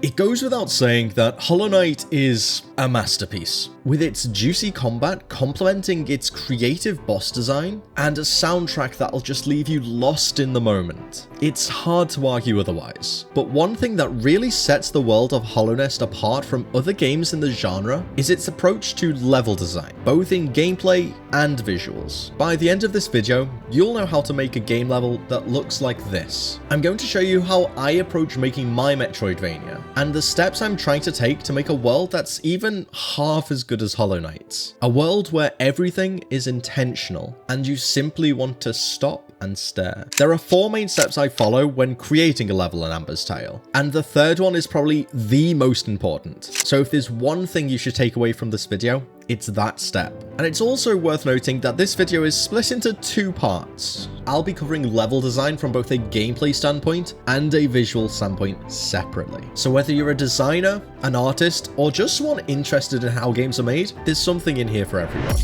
It goes without saying that Hollow Knight is a masterpiece, with its juicy combat complementing its creative boss design and a soundtrack that'll just leave you lost in the moment. It's hard to argue otherwise, but one thing that really sets the world of Hollow Knight apart from other games in the genre is its approach to level design, both in gameplay and visuals. By the end of this video, you'll know how to make a game level that looks like this. I'm going to show you how I approach making my Metroidvania, and the steps I'm trying to take to make a world that's even half as good as Hollow Knight's. A world where everything is intentional, and you simply want to stop and stare. There are 4 main steps I follow when creating a level in Amber's Tale, and the third one is probably the most important. So if there's one thing you should take away from this video, it's that step. And it's also worth noting that this video is split into 2 parts. I'll be covering level design from both a gameplay standpoint and a visual standpoint separately. So whether you're a designer, an artist, or just someone interested in how games are made, there's something in here for everyone.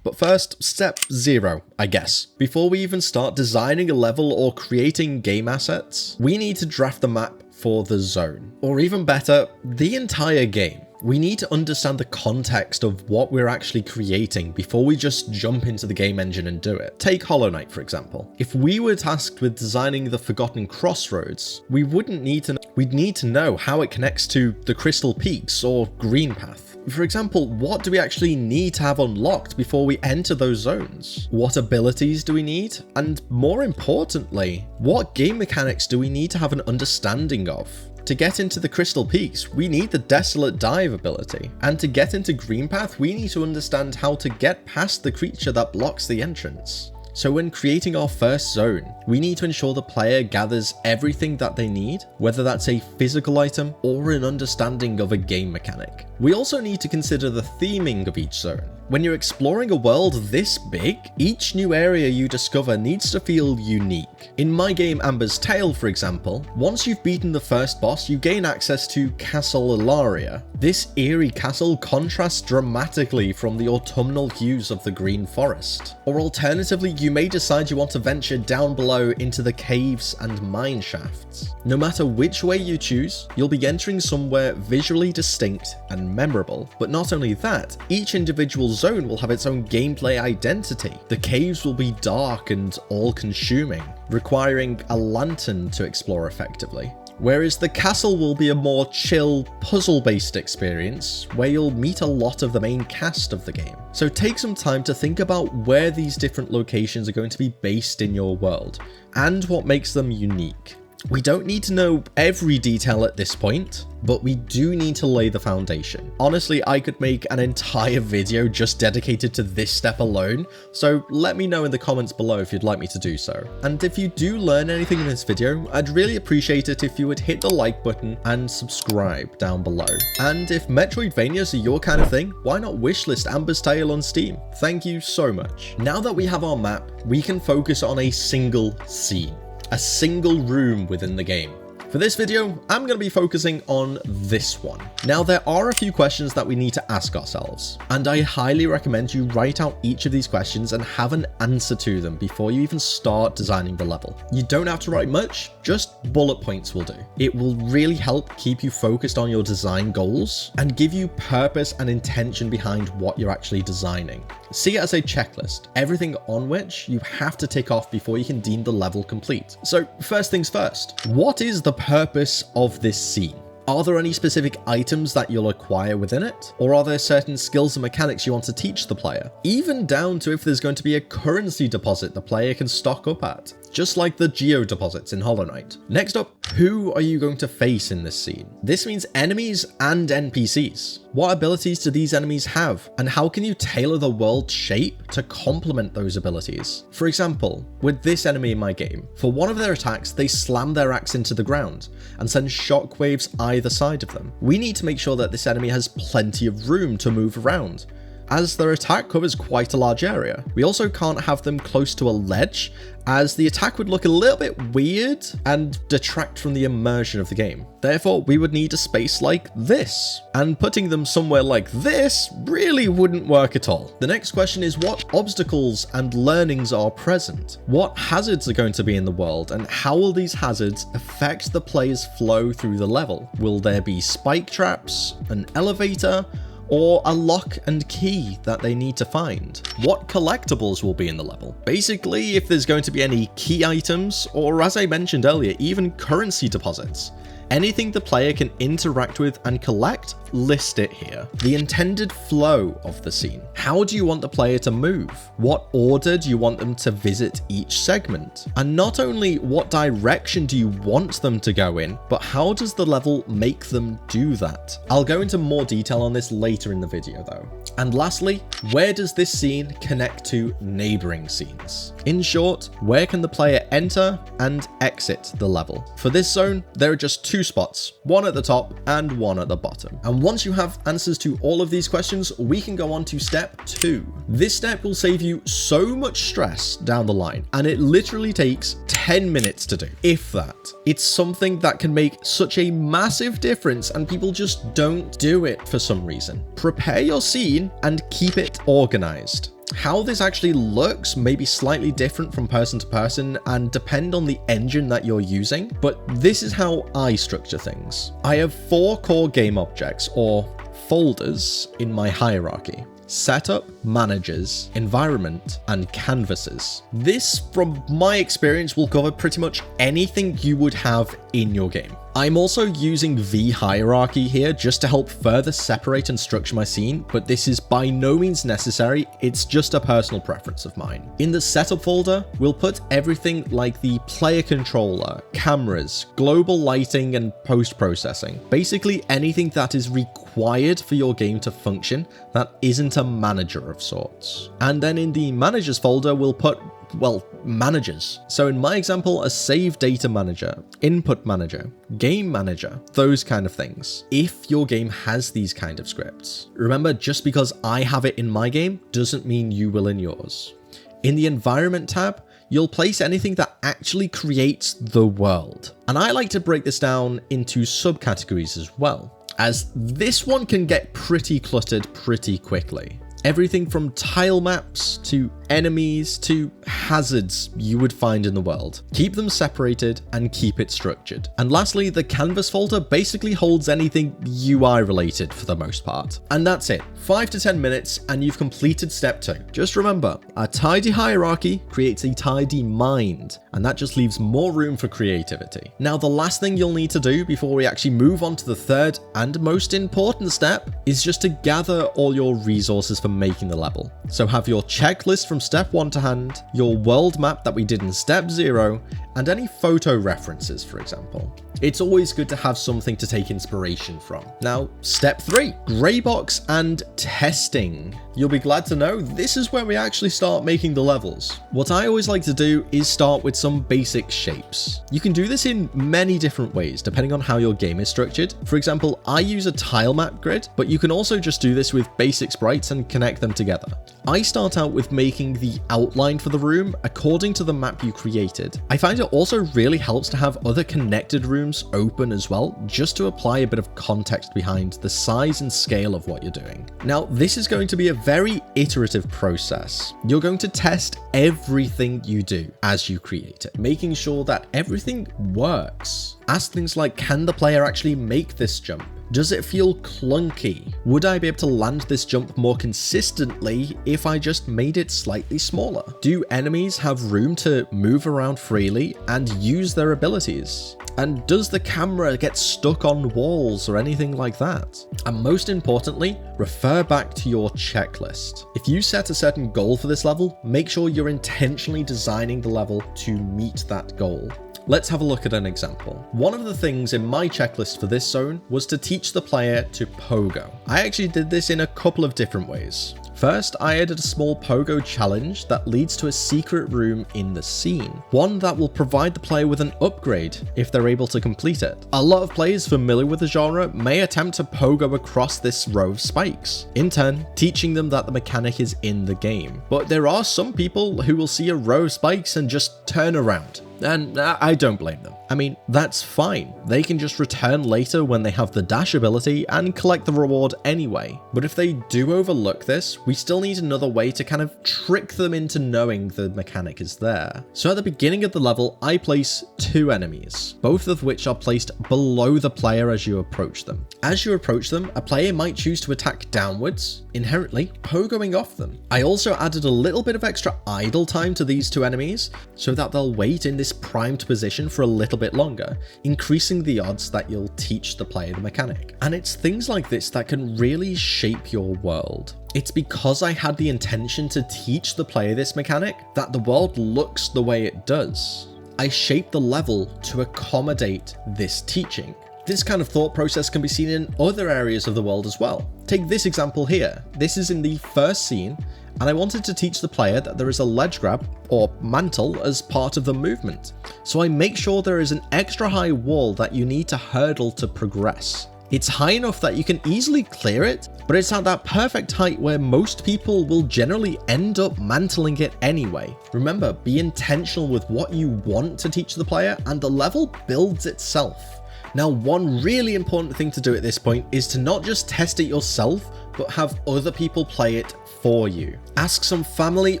But first, step 0, I guess. Before we even start designing a level or creating game assets, we need to draft the map for the zone. Or even better, the entire game. We need to understand the context of what we're actually creating before we just jump into the game engine and do it. Take Hollow Knight, for example. If we were tasked with designing the Forgotten Crossroads, we'd need to know how it connects to the Crystal Peaks or Green Path. For example, what do we actually need to have unlocked before we enter those zones? What abilities do we need? And more importantly, what game mechanics do we need to have an understanding of? To get into the Crystal Peaks, we need the Desolate Dive ability. And to get into Green Path, we need to understand how to get past the creature that blocks the entrance. So when creating our first zone, we need to ensure the player gathers everything that they need, whether that's a physical item or an understanding of a game mechanic. We also need to consider the theming of each zone. When you're exploring a world this big, each new area you discover needs to feel unique. In my game Amber's Tale, for example, once you've beaten the first boss, you gain access to Castle Ilaria. This eerie castle contrasts dramatically from the autumnal hues of the Green Forest. Or alternatively, you may decide you want to venture down below into the caves and mine shafts. No matter which way you choose, you'll be entering somewhere visually distinct and memorable. But not only that, each individual zone will have its own gameplay identity. The caves will be dark and all-consuming, requiring a lantern to explore effectively. Whereas the castle will be a more chill, puzzle-based experience where you'll meet a lot of the main cast of the game. So take some time to think about where these different locations are going to be based in your world, and what makes them unique. We don't need to know every detail at this point, but we do need to lay the foundation. Honestly, I could make an entire video just dedicated to this step alone, so let me know in the comments below if you'd like me to do so. And if you do learn anything in this video, I'd really appreciate it if you would hit the like button and subscribe down below. And if Metroidvanias are your kind of thing, why not wishlist Amber's Tale on Steam? Thank you so much. Now that we have our map, we can focus on a single scene. A single room within the game. For this video, I'm going to be focusing on this one. Now, there are a few questions that we need to ask ourselves, and I highly recommend you write out each of these questions and have an answer to them before you even start designing the level. You don't have to write much, just bullet points will do. It will really help keep you focused on your design goals and give you purpose and intention behind what you're actually designing. See it as a checklist, everything on which you have to tick off before you can deem the level complete. So first things first, what is the purpose of this scene? Are there any specific items that you'll acquire within it? Or are there certain skills and mechanics you want to teach the player? Even down to if there's going to be a currency deposit the player can stock up at, just like the geo deposits in Hollow Knight. Next up, who are you going to face in this scene? This means enemies and NPCs. What abilities do these enemies have? And how can you tailor the world shape to complement those abilities? For example, with this enemy in my game, for one of their attacks, they slam their axe into the ground and send shockwaves either side of them. We need to make sure that this enemy has plenty of room to move around. as their attack covers quite a large area. We also can't have them close to a ledge, as the attack would look a little bit weird and detract from the immersion of the game. Therefore, we would need a space like this, and putting them somewhere like this really wouldn't work at all. The next question is, what obstacles and learnings are present? What hazards are going to be in the world, and how will these hazards affect the player's flow through the level? Will there be spike traps, an elevator, or a lock and key that they need to find? What collectibles will be in the level? Basically, if there's going to be any key items, or as I mentioned earlier, even currency deposits. Anything the player can interact with and collect, list it here. The intended flow of the scene. How do you want the player to move? What order do you want them to visit each segment? And not only what direction do you want them to go in, but how does the level make them do that? I'll go into more detail on this later in the video though. And lastly, where does this scene connect to neighboring scenes? In short, where can the player enter and exit the level? For this zone, there are just two spots, one at the top and one at the bottom. And once you have answers to all of these questions, we can go on to step 2. This step will save you so much stress down the line, and it literally takes 10 minutes to do, if that. It's something that can make such a massive difference, and people just don't do it for some reason. Prepare your scene and keep it organized. How this actually looks may be slightly different from person to person and depend on the engine that you're using, but this is how I structure things. I have 4 core game objects, or folders, in my hierarchy: setup, managers, environment, and canvases. This, from my experience, will cover pretty much anything you would have in your game. I'm also using V hierarchy here just to help further separate and structure my scene, but this is by no means necessary, it's just a personal preference of mine. In the setup folder, we'll put everything like the player controller, cameras, global lighting, and post-processing. Basically anything that is required for your game to function that isn't a manager of sorts. And then in the managers folder, we'll put, well, managers. So in my example, a save data manager, input manager, game manager, those kind of things, if your game has these kind of scripts. Remember, just because I have it in my game doesn't mean you will in yours. In the environment tab, you'll place anything that actually creates the world. And I like to break this down into subcategories as well, as this one can get pretty cluttered pretty quickly. Everything from tile maps to enemies to hazards you would find in the world. Keep them separated and keep it structured. And lastly, the canvas folder basically holds anything UI related for the most part. And that's it. 5 to 10 minutes and you've completed step 2. Just remember, a tidy hierarchy creates a tidy mind, and that just leaves more room for creativity. Now, the last thing you'll need to do before we actually move on to the third and most important step is just to gather all your resources for making the level. So have your checklist from step 1 to hand, your world map that we did in step 0, and any photo references, for example. It's always good to have something to take inspiration from. Now, step 3, grey box and testing. You'll be glad to know this is where we actually start making the levels. What I always like to do is start with some basic shapes. You can do this in many different ways depending on how your game is structured. For example, I use a tile map grid, but you can also just do this with basic sprites and connect them together. I start out with making the outline for the room according to the map you created. I find it also really helps to have other connected rooms open as well, just to apply a bit of context behind the size and scale of what you're doing. Now, this is going to be a very iterative process. You're going to test everything you do as you create it, making sure that everything works. Ask things like, can the player actually make this jump? Does it feel clunky? Would I be able to land this jump more consistently if I just made it slightly smaller? Do enemies have room to move around freely and use their abilities? And does the camera get stuck on walls or anything like that? And most importantly, refer back to your checklist. If you set a certain goal for this level, make sure you're intentionally designing the level to meet that goal. Let's have a look at an example. One of the things in my checklist for this zone was to teach the player to pogo. I actually did this in a couple of different ways. First, I added a small pogo challenge that leads to a secret room in the scene, one that will provide the player with an upgrade if they're able to complete it. A lot of players familiar with the genre may attempt to pogo across this row of spikes, in turn teaching them that the mechanic is in the game. But there are some people who will see a row of spikes and just turn around. And I don't blame them. I mean, that's fine. They can just return later when they have the dash ability and collect the reward anyway. But if they do overlook this, we still need another way to kind of trick them into knowing the mechanic is there. So at the beginning of the level, I place 2 enemies, both of which are placed below the player as you approach them. As you approach them, a player might choose to attack downwards, inherently pogoing off them. I also added a little bit of extra idle time to these 2 enemies so that they'll wait in this primed position for a little bit longer, increasing the odds that you'll teach the player the mechanic. And it's things like this that can really shape your world. It's because I had the intention to teach the player this mechanic that the world looks the way it does. I shaped the level to accommodate this teaching. This kind of thought process can be seen in other areas of the world as well. Take this example here. This is in the first scene, and I wanted to teach the player that there is a ledge grab or mantle as part of the movement. So I make sure there is an extra high wall that you need to hurdle to progress. It's high enough that you can easily clear it, but it's at that perfect height where most people will generally end up mantling it anyway. Remember, be intentional with what you want to teach the player, and the level builds itself. Now, one really important thing to do at this point is to not just test it yourself, but have other people play it for you. Ask some family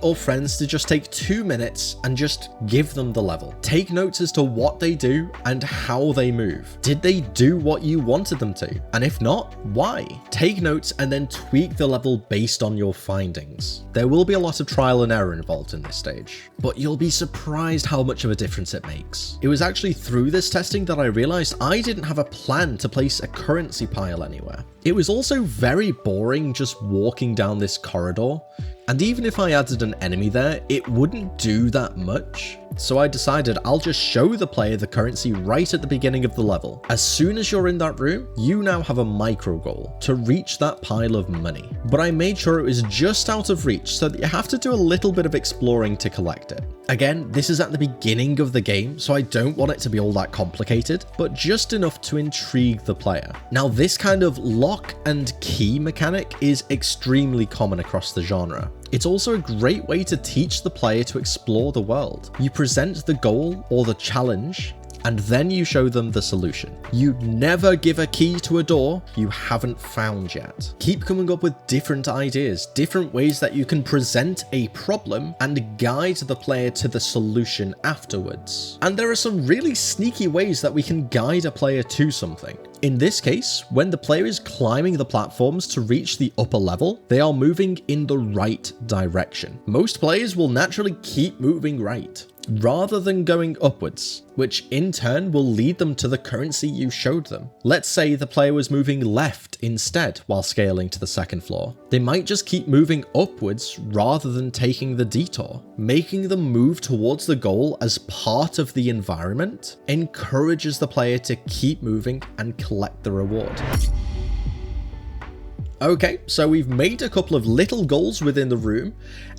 or friends to just take 2 minutes and just give them the level. Take notes as to what they do and how they move. Did they do what you wanted them to? And if not, why? Take notes and then tweak the level based on your findings. There will be a lot of trial and error involved in this stage, but you'll be surprised how much of a difference it makes. It was actually through this testing that I realized I didn't have a plan to place a currency pile anywhere. It was also very boring just walking down this corridor, and even if I added an enemy there, it wouldn't do that much. So I decided I'll just show the player the currency right at the beginning of the level. As soon as you're in that room, you now have a micro goal to reach that pile of money. But I made sure it was just out of reach so that you have to do a little bit of exploring to collect it. Again, this is at the beginning of the game, so I don't want it to be all that complicated, but just enough to intrigue the player. Now, this kind of lock and key mechanic is extremely common across the genre. It's also a great way to teach the player to explore the world. You present the goal or the challenge, and then you show them the solution. You never give a key to a door you haven't found yet. Keep coming up with different ideas, different ways that you can present a problem and guide the player to the solution afterwards. And there are some really sneaky ways that we can guide a player to something. In this case, when the player is climbing the platforms to reach the upper level, they are moving in the right direction. Most players will naturally keep moving right, rather than going upwards, which in turn will lead them to the currency you showed them. Let's say the player was moving left instead while scaling to the second floor. They might just keep moving upwards rather than taking the detour. Making them move towards the goal as part of the environment encourages the player to keep moving and collect the reward. Okay, so we've made a couple of little goals within the room,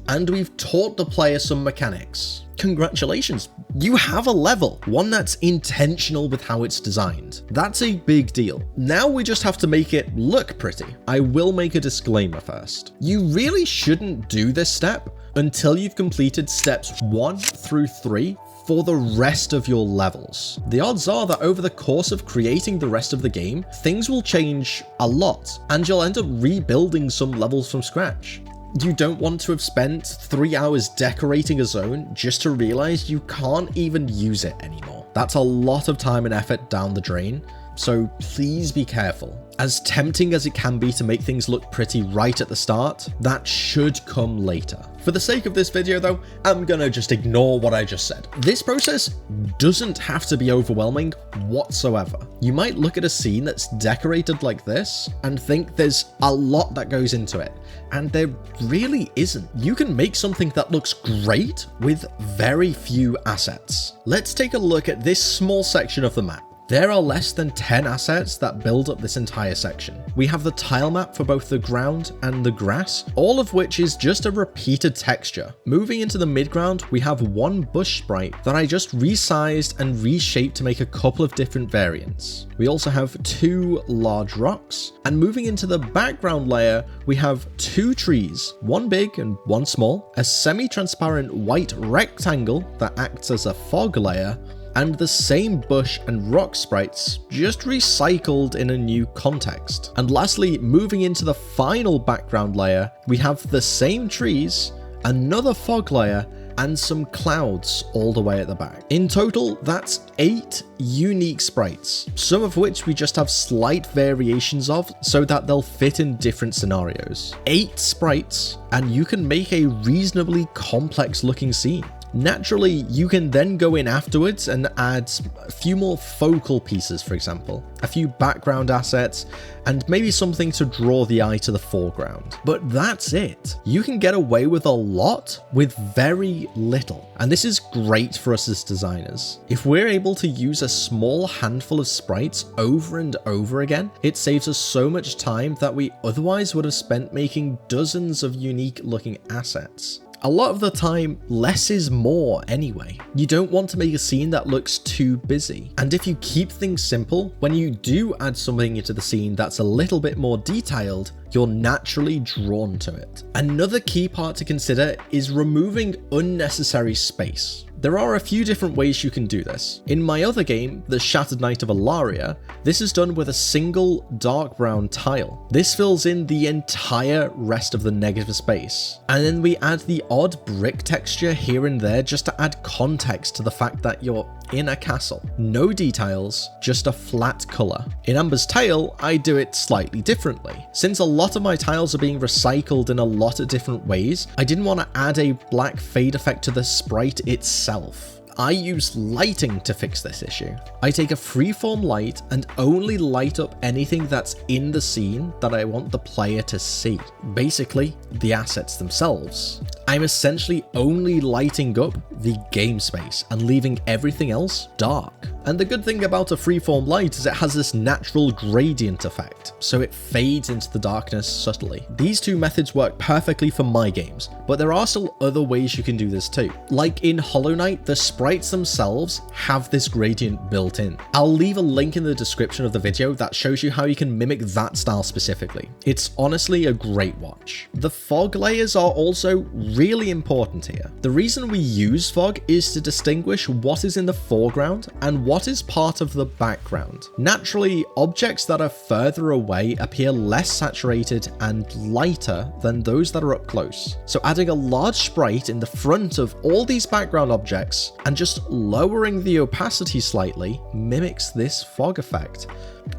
and we've taught the player some mechanics. Congratulations, you have a level, one that's intentional with how it's designed. That's a big deal. Now we just have to make it look pretty. I will make a disclaimer first. You really shouldn't do this step until you've completed steps 1 through 3 for the rest of your levels. The odds are that over the course of creating the rest of the game, things will change a lot, and you'll end up rebuilding some levels from scratch. You don't want to have spent 3 hours decorating a zone just to realize you can't even use it anymore. That's a lot of time and effort down the drain, so please be careful. As tempting as it can be to make things look pretty right at the start, that should come later. For the sake of this video though, I'm gonna just ignore what I just said. This process doesn't have to be overwhelming whatsoever. You might look at a scene that's decorated like this and think there's a lot that goes into it, and there really isn't. You can make something that looks great with very few assets. Let's take a look at this small section of the map. There are less than 10 assets that build up this entire section. We have the tile map for both the ground and the grass, all of which is just a repeated texture. Moving into the midground, we have one bush sprite that I just resized and reshaped to make a couple of different variants. We also have 2 large rocks, and moving into the background layer, we have 2 trees, one big and one small, a semi-transparent white rectangle that acts as a fog layer, and the same bush and rock sprites, just recycled in a new context. And lastly, moving into the final background layer, we have the same trees, another fog layer, and some clouds all the way at the back. In total, that's 8 unique sprites, some of which we just have slight variations of so that they'll fit in different scenarios. 8 sprites, and you can make a reasonably complex looking scene. Naturally, you can then go in afterwards and add a few more focal pieces, for example, a few background assets, and maybe something to draw the eye to the foreground. But that's it. You can get away with a lot with very little. And this is great for us as designers. If we're able to use a small handful of sprites over and over again, it saves us so much time that we otherwise would have spent making dozens of unique looking assets. A lot of the time, less is more anyway. You don't want to make a scene that looks too busy. And if you keep things simple, when you do add something into the scene that's a little bit more detailed, you're naturally drawn to it. Another key part to consider is removing unnecessary space. There are a few different ways you can do this. In my other game, The Shattered Knight of Alaria, this is done with a single dark brown tile. This fills in the entire rest of the negative space. And then we add the odd brick texture here and there just to add context to the fact that you're in a castle. No details, just a flat color. In Amber's Tale, I do it slightly differently. Since a lot of my tiles are being recycled in a lot of different ways, I didn't want to add a black fade effect to the sprite itself. I use lighting to fix this issue. I take a freeform light and only light up anything that's in the scene that I want the player to see. Basically, the assets themselves. I'm essentially only lighting up the game space and leaving everything else dark. And the good thing about a freeform light is it has this natural gradient effect, so it fades into the darkness subtly. These two methods work perfectly for my games, but there are still other ways you can do this too. Like in Hollow Knight, the sprites themselves have this gradient built in. I'll leave a link in the description of the video that shows you how you can mimic that style specifically. It's honestly a great watch. The fog layers are also really important here. The reason we use fog is to distinguish what is in the foreground and what is part of the background. Naturally, objects that are further away appear less saturated and lighter than those that are up close. So adding a large sprite in the front of all these background objects and just lowering the opacity slightly mimics this fog effect.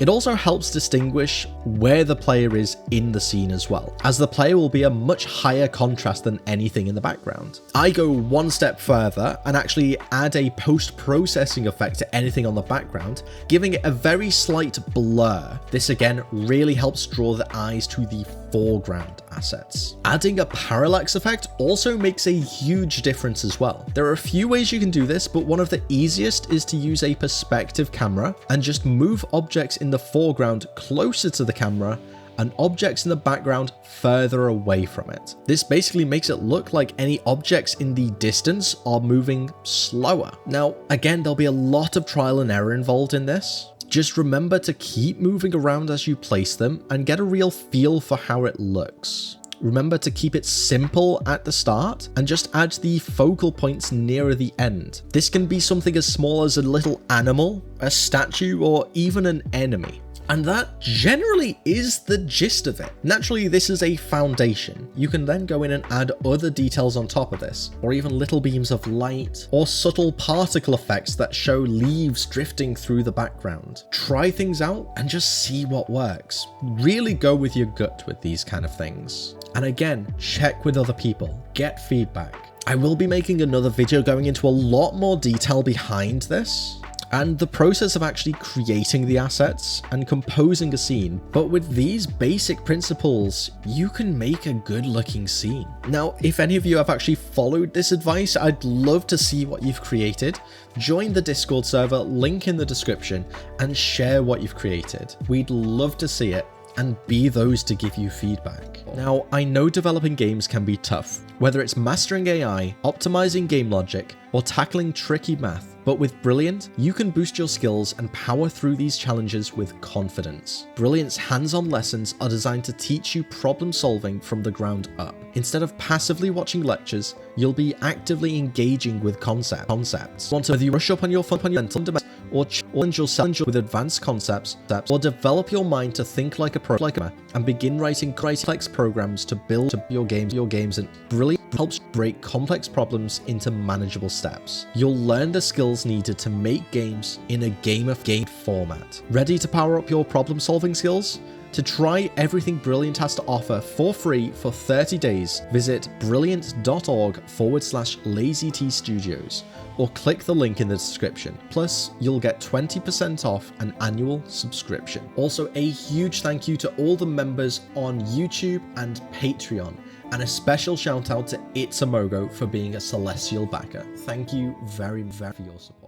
It also helps distinguish where the player is in the scene as well, as the player will be a much higher contrast than anything in the background. I go one step further and actually add a post-processing effect to anything on the background, giving it a very slight blur. This again really helps draw the eyes to the foreground assets. Adding a parallax effect also makes a huge difference as well. There are a few ways you can do this, but one of the easiest is to use a perspective camera and just move objects in the foreground closer to the camera and objects in the background further away from it. This basically makes it look like any objects in the distance are moving slower. Now, again, there'll be a lot of trial and error involved in this. Just remember to keep moving around as you place them and get a real feel for how it looks. Remember to keep it simple at the start and just add the focal points nearer the end. This can be something as small as a little animal, a statue, or even an enemy. And that generally is the gist of it. Naturally, this is a foundation. You can then go in and add other details on top of this, or even little beams of light, or subtle particle effects that show leaves drifting through the background. Try things out and just see what works. Really go with your gut with these kind of things. And again, check with other people, get feedback. I will be making another video going into a lot more detail behind this. and the process of actually creating the assets and composing a scene. But with these basic principles, you can make a good looking scene. Now, if any of you have actually followed this advice, I'd love to see what you've created. Join the Discord server, link in the description, and share what you've created. We'd love to see it and be those to give you feedback. Now, I know developing games can be tough, whether it's mastering AI, optimizing game logic, or tackling tricky math. But with Brilliant, you can boost your skills and power through these challenges with confidence. Brilliant's hands-on lessons are designed to teach you problem solving from the ground up. Instead of passively watching lectures, you'll be actively engaging with concepts. Whether you brush up on your fundamental or challenge yourself with advanced concepts, or develop your mind to think like a programmer and begin writing complex programs to build your games, and Brilliant helps break complex problems into manageable steps. You'll learn the skills needed to make games in a game format. Ready to power up your problem solving skills? To try everything Brilliant has to offer for free for 30 days, visit brilliant.org/LazyTeaStudios or click the link in the description. Plus, you'll get 20% off an annual subscription. Also, a huge thank you to all the members on YouTube and Patreon, and a special shout out to Itzamogo for being a celestial backer. Thank you very, very for your support.